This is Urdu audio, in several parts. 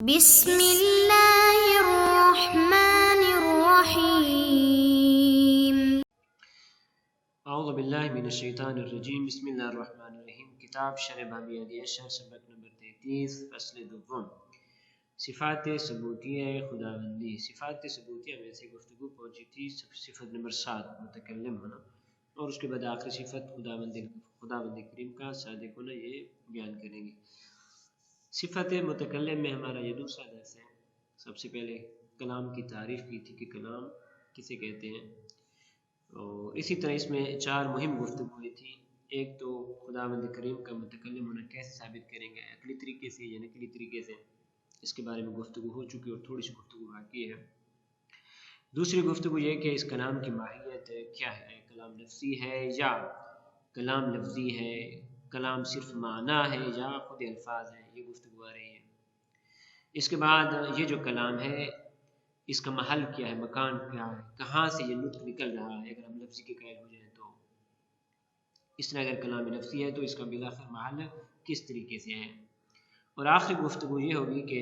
بسم اللہ الرحمن الرحیم۔ اعوذ باللہ من الشیطان الرجیم، بسم اللہ الرحمن الرحیم۔ کتاب شرح باب یادیہ شرح سبق نمبر 33، فصل دوم، صفات ثبوتیہ خداوندی۔ صفات ثبوتیہ میں سے گفتگو پہنچی تھی صفت نمبر 7 متکلم ہونا، اور اس کے بعد آخری صفت خداوند کریم کا صادق ہونا، یہ بیان کریں گے۔ صفت متکلم میں ہمارا یہ دوسرا درس ہے۔ سب سے پہلے کلام کی تعریف کی تھی کہ کلام کسے کہتے ہیں، اور اسی طرح اس میں 4 مہم گفتگو ہوئی تھی۔ ایک تو خداوند کریم کا متکلم ہونا کیسے ثابت کریں گے، عقلی طریقے سے یا نقلی طریقے سے، اس کے بارے میں گفتگو ہو چکی اور تھوڑی سی گفتگو باقی ہے۔ دوسری گفتگو یہ کہ اس کلام کی ماہیت کیا ہے، کلام لفظی ہے یا کلام لفظی ہے، کلام صرف معنی ہے یا خود الفاظ ہیں، یہ گفتگو آ رہی ہے۔ اس کے بعد یہ جو کلام ہے اس کا محل کیا ہے، مکان کیا ہے، کہاں سے یہ نطق نکل رہا ہے، اگر ہم لفظی کے قائل ہو جائیں تو۔ اس طرح اگر کلام لفظی ہے تو اس کا بالآخر محل کس طریقے سے ہے۔ اور آخری گفتگو یہ ہوگی کہ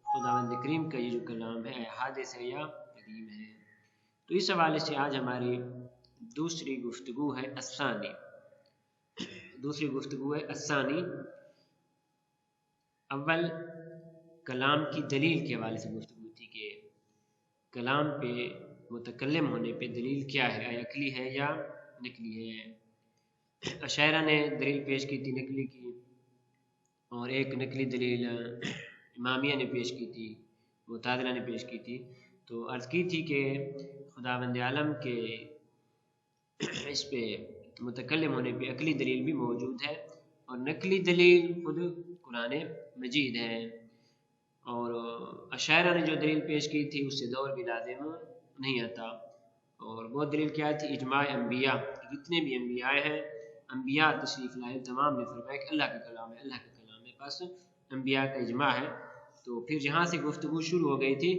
خداوند کریم کا یہ جو کلام ہے حادث ہے یا قدیم ہے۔ تو اس حوالے سے آج ہماری دوسری گفتگو ہے الثانی۔ اول کلام کی دلیل کے حوالے سے گفتگو تھی کہ کلام پہ متکلم ہونے پہ دلیل کیا ہے، عقلی ہے یا نقلی ہے۔ اشاعرہ نے دلیل پیش کی تھی نقلی کی، اور ایک نقلی دلیل امامیہ نے پیش کی تھی، معتزلہ نے پیش کی تھی۔ تو عرض کی تھی کہ خداوند عالم کے اس پہ متکلم ہونے پہ عقلی دلیل بھی موجود ہے، اور نقلی دلیل خود قرآن مجید ہے۔ اور اشاعرہ نے جو دلیل پیش کی تھی اس سے دور بھی لازم نہیں آتا، اور وہ دلیل کیا تھی، اجماع انبیاء، جتنے بھی انبیاء ہیں، انبیاء تشریف لائے تمام نے فرمایا کہ اللہ کا کلام ہے، اللہ کا کلام ہے، بس انبیاء کا اجماع ہے۔ تو پھر جہاں سے گفتگو شروع ہو گئی تھی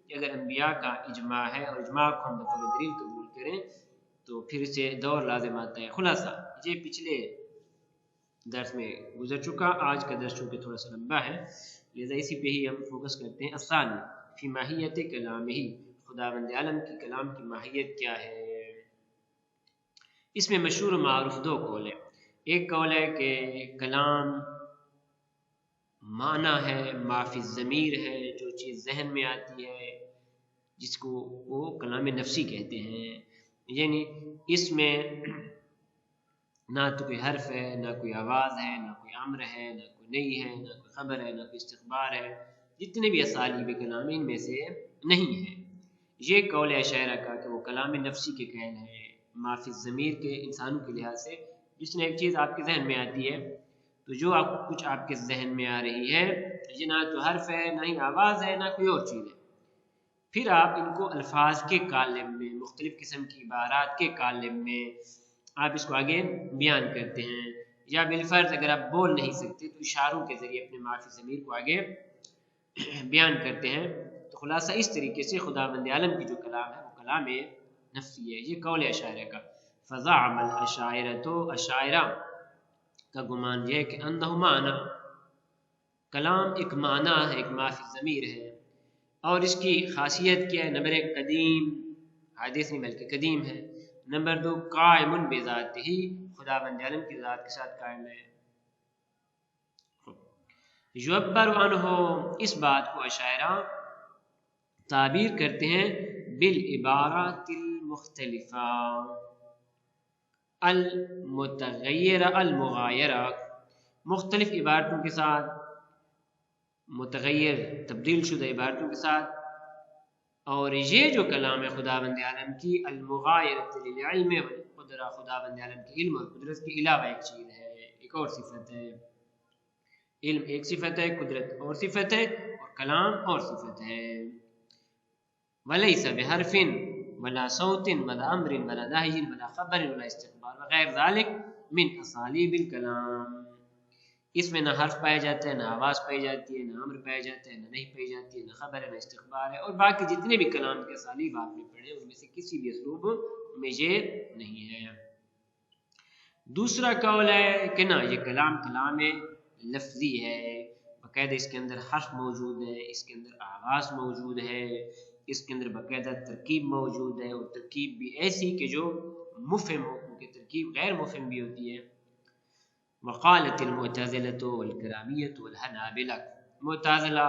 کہ اگر انبیاء کا اجماع ہے اور اجماع کو ہم بطور دلیل قبول کریں تو پھر سے دور لازم آتا ہے۔ خلاصہ یہ پچھلے درس میں گزر چکا، آج کا درس چونکہ تھوڑا سا لمبا ہے لہذا اسی پہ ہی ہم فوکس کرتے ہیں۔ الثانی فی ماہیت کلامہ، خداوند عالم کی کلام کی ماہیت کیا ہے۔ اس میں مشہور و معروف 2 قول ہیں۔ ایک قول ہے کہ کلام معنی ہے، ما فی الضمیر ہے، جو چیز ذہن میں آتی ہے جس کو وہ کلام نفسی کہتے ہیں، یعنی اس میں نہ تو کوئی حرف ہے، نہ کوئی آواز ہے، نہ کوئی امر ہے، نہ کوئی نہی ہے، نہ کوئی خبر ہے، نہ کوئی استخبار ہے، جتنے بھی اسالیب کلام ان میں سے نہیں ہے۔ یہ قول ہے اشاعرہ کا کہ وہ کلام نفسی کے قائل ہے، ما فی الضمیر کے، انسانوں کے لحاظ سے جس نے ایک چیز آپ کے ذہن میں آتی ہے، تو جو کچھ آپ کے ذہن میں آ رہی ہے یہ نہ تو حرف ہے، نہ ہی آواز ہے، نہ کوئی اور چیز ہے، پھر آپ ان کو الفاظ کے قالب میں، مختلف قسم کی عبارات کے قالب میں آپ اس کو آگے بیان کرتے ہیں، یا بالفرض اگر آپ بول نہیں سکتے تو اشاروں کے ذریعے اپنے ما فی الضمیر کو آگے بیان کرتے ہیں۔ تو خلاصہ اس طریقے سے خداوند عالم کی جو کلام ہے وہ کلام نفسی ہے، یہ قول اشاعرہ کا۔ فزعم الاشاعرہ، تو اشاعرہ کا گمان یہ ہے کہ انہ معنی، کلام ایک معنی ہے، ایک ما فی الضمیر ہے، اور اس کی خاصیت کیا ہے، نمبر 1 قدیم، حادث نہیں بلکہ قدیم ہے، نمبر 2 قائم بذاتہ، خداوند عالم کی ذات کے ساتھ قائم ہے۔ یعبر عنہ، اس بات کو اشاعرہ تعبیر کرتے ہیں بالعبارات المختلفہ المتغیرہ المغایرہ، مختلف عبارتوں کے ساتھ، متغیر تبدیل شدہ عبارتوں کے ساتھ۔ اور یہ جو کلام ہے خداوند عالم کی، المغایرۃ للعلم والقدرہ، خداوند عالم کی علم اور قدرت کے علاوہ ایک چیز ہے، ایک اور صفت ہے۔ علم ایک صفت ہے، قدرت اور صفت ہے، اور کلام اور صفت ہے۔ ولیس بحرف ولا صوت ولا امر ولا نہی ولا خبر ولا استخبار وغیر ذلک من اسالیب الکلام، اس میں نہ حرف پایا جاتا ہے، نہ آواز پائی جاتی ہے، نہ امر پایا جاتا ہے، نہ نہیں پائی جاتی ہے، نہ خبر ہے، نہ استخبار ہے، اور باقی جتنے بھی کلام کے اسالیب آپ نے پڑھے ان میں سے کسی بھی اسلوب میں یہ نہیں ہے۔ دوسرا قول ہے کہ نہ، یہ کلام لفظی ہے، باقاعدہ اس کے اندر حرف موجود ہے، اس کے اندر آواز موجود ہے، اس کے اندر باقاعدہ ترکیب موجود ہے، اور ترکیب بھی ایسی کہ جو مفہم ہو، کیونکہ ترکیب غیر مفہم بھی ہوتی ہے۔ وقالت المعتزلة والکرامیۃ والحنابلہ، معتزلہ،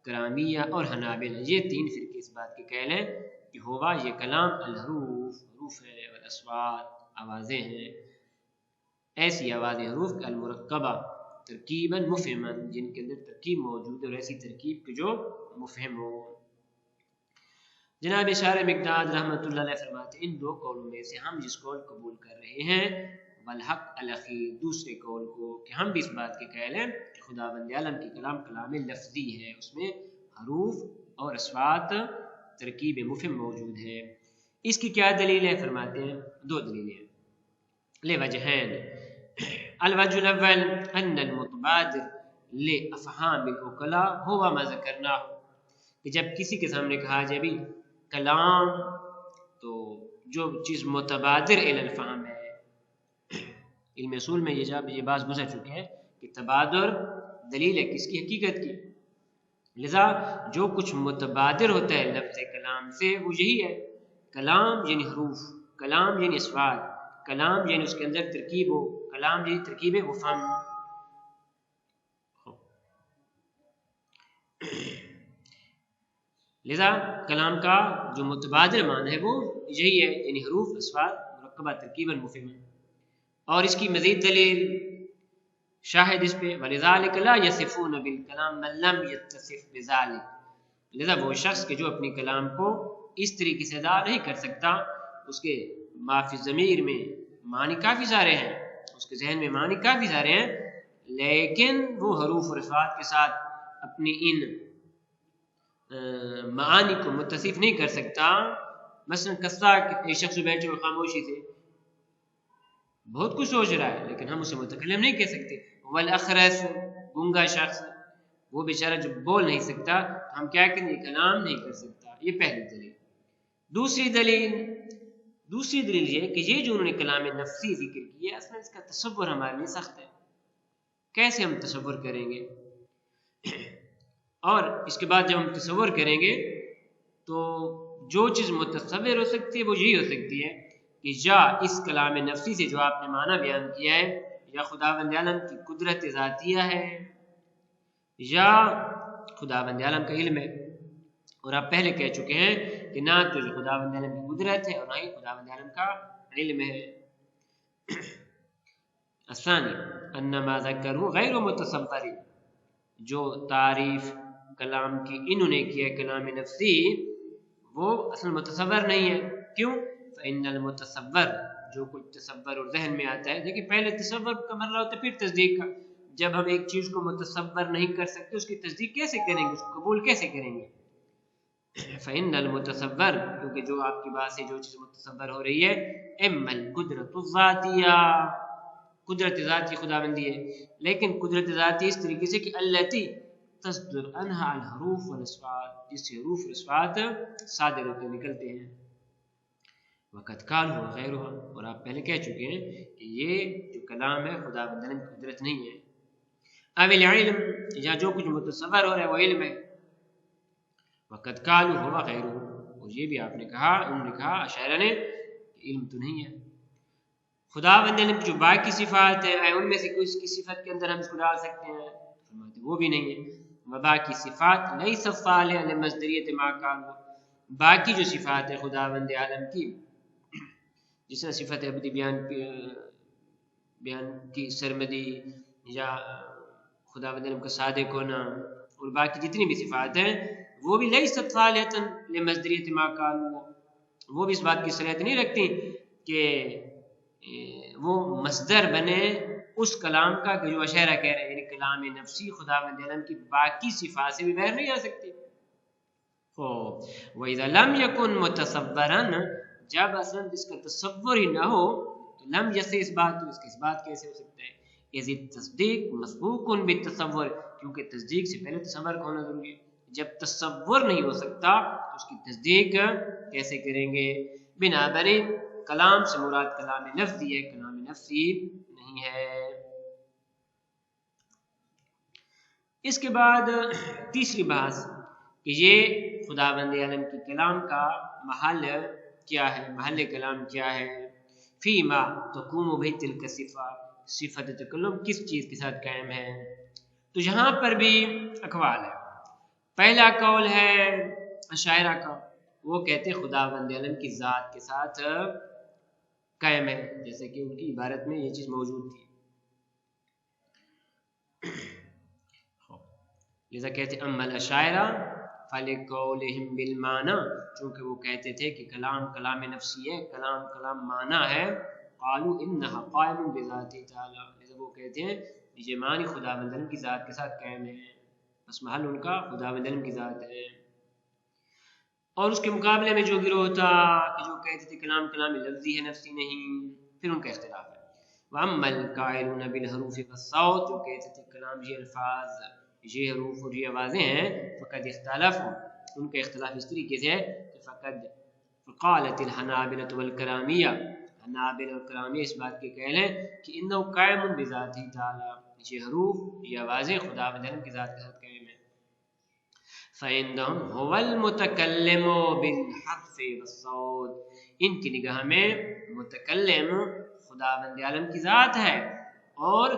کرامیہ اور حنابلہ یہ تین فرقے اس بات کے قائل ہیں کہ ہوا یہ کلام الحروف، حروف ہے، والاصوات آوازیں ہیں، ایسی آواز حروف کے المرکبہ ترکیبا مفہما جن کے اندر ترکیب موجود ہے، اور ایسی ترکیب کہ جو مفہم ہو۔ جناب اشار مقداد رحمۃ اللہ علیہ فرماتے ہیں ان دو قولوں میں سے ہم جس قول قبول کر رہے ہیں والحق الاخیر، دوسرے قول کو کہ ہم بھی اس بات کے قائل ہیں کہ خداوند عالم کی کلام کلام لفظی ہے، اس میں حروف اور اصوات ترکیب مفہم موجود ہے۔ اس کی کیا دلیل ہے؟ فرماتے ہیں دو دلیلیں ہیں، لوجہین۔ الوجہ الاول ان المتبادر لافہام العقلاء هو ما ذکرناه، کہ جب کسی کے سامنے کہا جائے بھی کلام، تو جو چیز متبادر الی الفہم ہے، علم اصول میں یہ بات گزر چکی ہے کہ تبادر دلیل ہے کس کی؟ حقیقت کی۔ لذا جو کچھ متبادر ہوتا ہے لفظ کلام سے وہ یہی ہے، کلام یعنی حروف، کلام یعنی اصوات، کلام یعنی اس کے اندر ترکیب ہو، کلام یعنی ترکیب مفہم۔ لذا کلام کا جو متبادر معنی ہے وہ یہی ہے، یعنی حروف، اصوات، مرکبہ ترکیبا مفہما۔ اور اس کی مزید دلیل شاہد اس پہ وَلِذَلِكَ لَا يَصِفُونَ بِالْكَلَامِ مَنْ لَمْ يَتَّصِفْ بِذَلِكَ، لذا وہ شخص کہ جو اپنی کلام کو اس طریقے سے ادا نہیں کر سکتا، اس کے معافی ضمیر میں معنی کافی سارے ہیں، اس کے ذہن میں معنی کافی سارے ہیں، لیکن وہ حروف اور اصوات کے ساتھ اپنی ان معانی کو متصف نہیں کر سکتا۔ مثلا قصہ ایک شخص بیٹھے ہوئے خاموشی سے بہت کچھ سوچ رہا ہے، لیکن ہم اسے متکلم نہیں کہہ سکتے۔ والاخرس، گونگا شخص، وہ بیچارہ جو بول نہیں سکتا، ہم کیا کریں گے؟ کلام نہیں کر سکتا۔ یہ پہلی دلیل۔ دوسری دلیل یہ کہ یہ جو انہوں نے کلام نفسی ذکر کیا ہے، اصلا اس کا تصور ہمارے لیے سخت ہے، کیسے ہم تصور کریں گے؟ اور اس کے بعد جب ہم تصور کریں گے تو جو چیز متصور ہو سکتی ہے وہ یہی ہو سکتی ہے کہ یا اس کلام نفسی سے جو آپ نے معنی بیان کیا ہے، یا خداوند عالم کی قدرت ذاتیہ ہے، یا خداوند عالم کا علم ہے۔ اور آپ پہلے کہہ چکے ہیں کہ نہ تو خداوند عالم کی قدرت ہے اور نہ ہی خداوند عالم کا علم ہے۔ الثانی ان ما ذکروا غیر متصور، جو تعریف کلام کی انہوں نے کیا کلام نفسی وہ اصل متصور نہیں ہے۔ کیوں؟ فإن المتصور، جو کچھ تصور اور ذہن میں آتا ہے، دیکھیں پہلے تصور کا مرحلہ ہوتا ہے پھر تصدیق کا۔ جب ہم ایک چیز کو متصور نہیں کر سکتے اس کی تصدیق کیسے کریں گے، اس کو قبول کیسے کریں گے؟ فإن المتصور، کیونکہ جو آپ کی بات سے جو چیز متصور ہو رہی ہے، اما القدرت الذاتیہ، قدرت ذاتی خداوندی ہے، لیکن قدرت ذاتی اس طریقے سے کہ التی تصدر عنہا الحروف والاصوات، جس سے حروف اور اصوات صادر ہوتے نکلتے ہیں۔ وقت قال ہو غیرها، اور آپ پہلے کہہ چکے ہیں کہ یہ جو کلام ہے خداوند کی قدرت نہیں ہے۔ او العلم، یا جو کچھ متصور ہو رہا ہے وہ علم ہے۔ وقت قال ہو غیرہ، اور یہ بھی آپ نے کہا، انہوں نے کہا اشاعرہ نے کہ علم تو نہیں ہے۔ خداوند کی جو باقی صفات ہے ان میں سے کوئی کی صفت کے اندر ہم اس کو ڈال سکتے ہیں؟ فرماتے وہ بھی نہیں ہے۔ وباقی صفات لیس صالحا لمصدریت ما قال، باقی جو صفات ہے خداوند عالم کی، جس طرح صفت ابدی بیان کی سرمدی، یا خداوند عالم کا صادق ہونا، اور باقی جتنی بھی صفات ہیں وہ بھی لیست صالحا لمصدریت ما قال، وہ بھی اس بات کی صلاحیت نہیں رکھتی کہ وہ مصدر بنے اس کلام کا کہ جو اشاعرہ کہہ رہے ہیں، یعنی کلام نفسی خداوند عالم کی باقی صفات سے بھی باہر نہیں آ سکتی۔ وَإِذَا لَمْ يَكُنْ مُتَصَوَّرًا، جب اصلا اس کا تصور ہی نہ ہو تو لم جیسے اس بات، تو اس کی اس بات کیسے ہو سکتا ہے؟ اِذِ التصدیق مسبوق بالتصور، کیونکہ تصدیق سے پہلے تصور کا ہونا ضروری ہے۔ جب تصور نہیں ہو سکتا تو اس کی تصدیق کیسے کریں گے؟ بنابر کلام سے مراد کلام لفظی ہے، کلام نفسی نہیں ہے۔ اس کے بعد تیسری بحث کہ یہ خداوند عالم کی کلام کا محل کیا ہے، محل کلام کیا ہے، فیما تقوم بہ تلک صفت تکلم کس چیز کے ساتھ قائم ہے. تو یہاں پر بھی اقوال ہے. پہلا قول ہے اشاعرہ کا، وہ کہتے خداوند عالم کی ذات کے ساتھ قائم ہے، جیسے کہ ان کی عبارت میں یہ چیز موجود تھی. لذا کہتے اما الاشاعرہ فلقولہم بالمعنی، چونکہ وہ کہتے تھے کہ کلام کلام نفسی ہے، کلام کلام معنی ہے. قالوا انہا قائم بذات تعالی، لذا وہ کہتے ہیں یہ معنی خداوند عالم کی ذات کے ساتھ قائم ہے، بس محل ان کا خداوند عالم کی ذات ہے. اور اس کے مقابلے میں جو گروہ تھا کہ جو کہتے تھے کلام کلام لفظی ہے نفسی نہیں، پھر ان کا اختلاف ہے. واما القائلون بالحروف والصوت، جو کہتے تھے کلام یہ الفاظ یہ حروف اور یہ آوازیں ہیں، فقد اختلافوا، ان کا اختلاف اس طریقے سے ہے کہ فقالت الحنابلۃ والکرامیہ، حنابل اور کرامیہ اس بات کے قائل ہیں کہ انہ قائم بذاتہ تعالی، یہ حروف یہ آوازیں خداوند عالم کی ذات کے ساتھ قائم ہیں. فعندہم هو المتکلم بالحرف والصوت، ان کی نگاہ میں متکلم خداوند عالم کی ذات ہے اور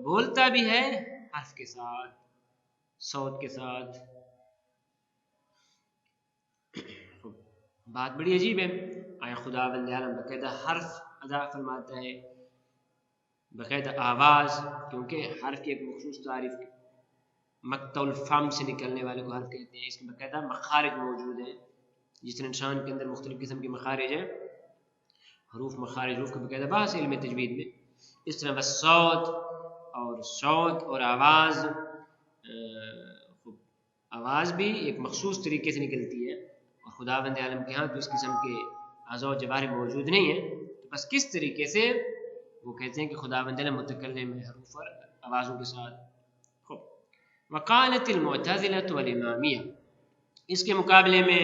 بولتا بھی ہے حرف کے ساتھ، صوت کے ساتھ. بات بڑی عجیب ہے، آیا خداوند عالم باقاعدہ حرف ادا فرماتا ہے، باقاعدہ آواز، کیونکہ حرف کی ایک مخصوص تعریف مقطع الفم سے نکلنے والے کو حرف کہتے ہیں. اس کے باقاعدہ مخارج موجود ہیں، جس طرح انسان کے اندر مختلف قسم کے مخارج ہیں، حروف مخارج، حروف کا باقاعدہ بحث علم تجوید میں. اس طرح بس صوت اور آواز بھی ایک مخصوص طریقے سے نکلتی ہے، اور خداوند عالم کے ہاں تو اس قسم کے اعضاء و جوارح موجود نہیں ہیں. تو بس کس طریقے سے وہ کہتے ہیں کہ خداوند عالم متکلم ہے حروف اور آوازوں کے ساتھ. وقالت المعتزلۃ والامامیہ، اس کے مقابلے میں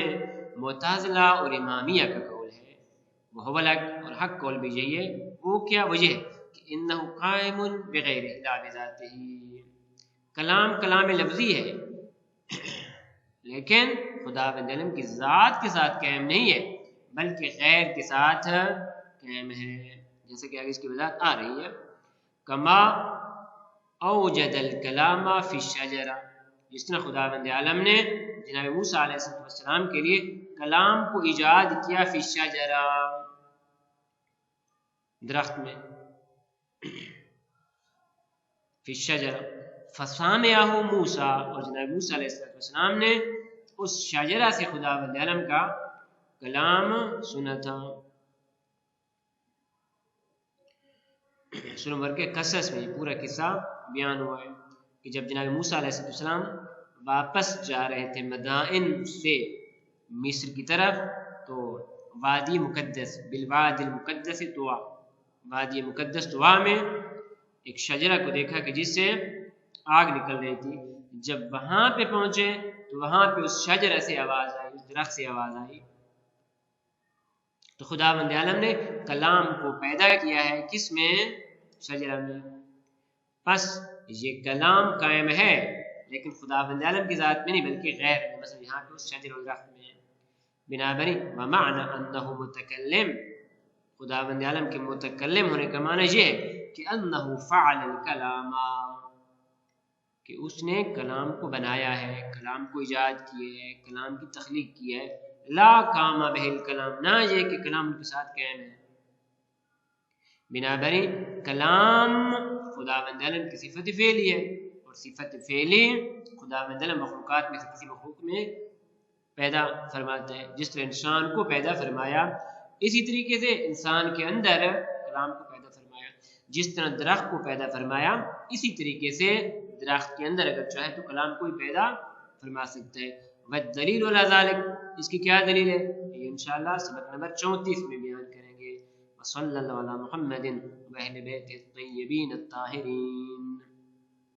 معتزلہ اور امامیہ کا قول ہے، وہ الحق، اور حق قول بھی یہی ہے. وہ کیا وجہ ہے کہ انہ قائم بغیر لا بذاتہ، کلام کلام لفظی ہے لیکن خداوند عالم کی ذات کے ساتھ قائم نہیں ہے بلکہ غیر کے ساتھ قائم ہے، جیسے کہ آگے اس کی وضاحت آ رہی ہے. کما اوجد الکلام فی الشجرہ، جس طرح خداوند عالم نے جناب موسیٰ علیہ السلام کے لیے کلام کو ایجاد کیا فی الشجرہ، درخت میں، فی الشجرہ. فسامعہ موسیٰ، اور جناب موسیٰ علیہ السلام نے اس شجرہ سے خداوند عالم کا کلام سنا تھا. سورہ نمبر کے قصص میں پورا قصہ بیان ہوا ہے کہ جب جناب موسیٰ علیہ السلام واپس جا رہے تھے مدائن سے مصر کی طرف، تو وادی مقدس بالوادی المقدس طویٰ، وادی مقدس طویٰ میں ایک شجرہ کو دیکھا کہ جس سے آگ نکل رہی تھی. جب وہاں پہ پہنچے تو وہاں پہ اس شجرہ سے آواز آئی، اس درخت سے آواز آئی. تو خداوند عالم نے کلام کو پیدا کیا ہے کس میں؟ شجرہ میں. پس یہ کلام قائم ہے لیکن خداوند عالم کی ذات میں نہیں بلکہ غیر میں، مثلا یہاں پہ اس شجر و درخت میں. بنابراً ومعنی انہ متکلم، خداوند عالم کے متکلم ہونے کا معنی یہ ہے کہ انہ فعل الکلام، کہ اس نے کلام کو بنایا ہے، کلام کو ایجاد کیا ہے، کلام کی تخلیق کی ہے. لا قام بہ الکلام، نہ یہ کہ کلام ان کے ساتھ قائم ہے. بنابراً کلام خداوند عالم کی صفت فعلی ہے، اور صفت فعلی خداوند عالم مخلوقات میں سے کسی مخلوق میں پیدا فرماتا ہے. جس طرح انسان کو پیدا فرمایا اسی طریقے سے انسان کے اندر کلام کو پیدا فرمایا. جس طرح درخت کو پیدا فرمایا اسی طریقے سے درخت کے اندر اگر چاہے تو کلام کو ہی پیدا فرما سکتا ہے. والدلیل علی ذلک، اس کی کیا دلیل ہے؟ یہ انشاءاللہ سبق نمبر 34 میں بیان کریں گے. وصلی اللہ علی محمد و اہل بیتہ الطیبین الطاہرین.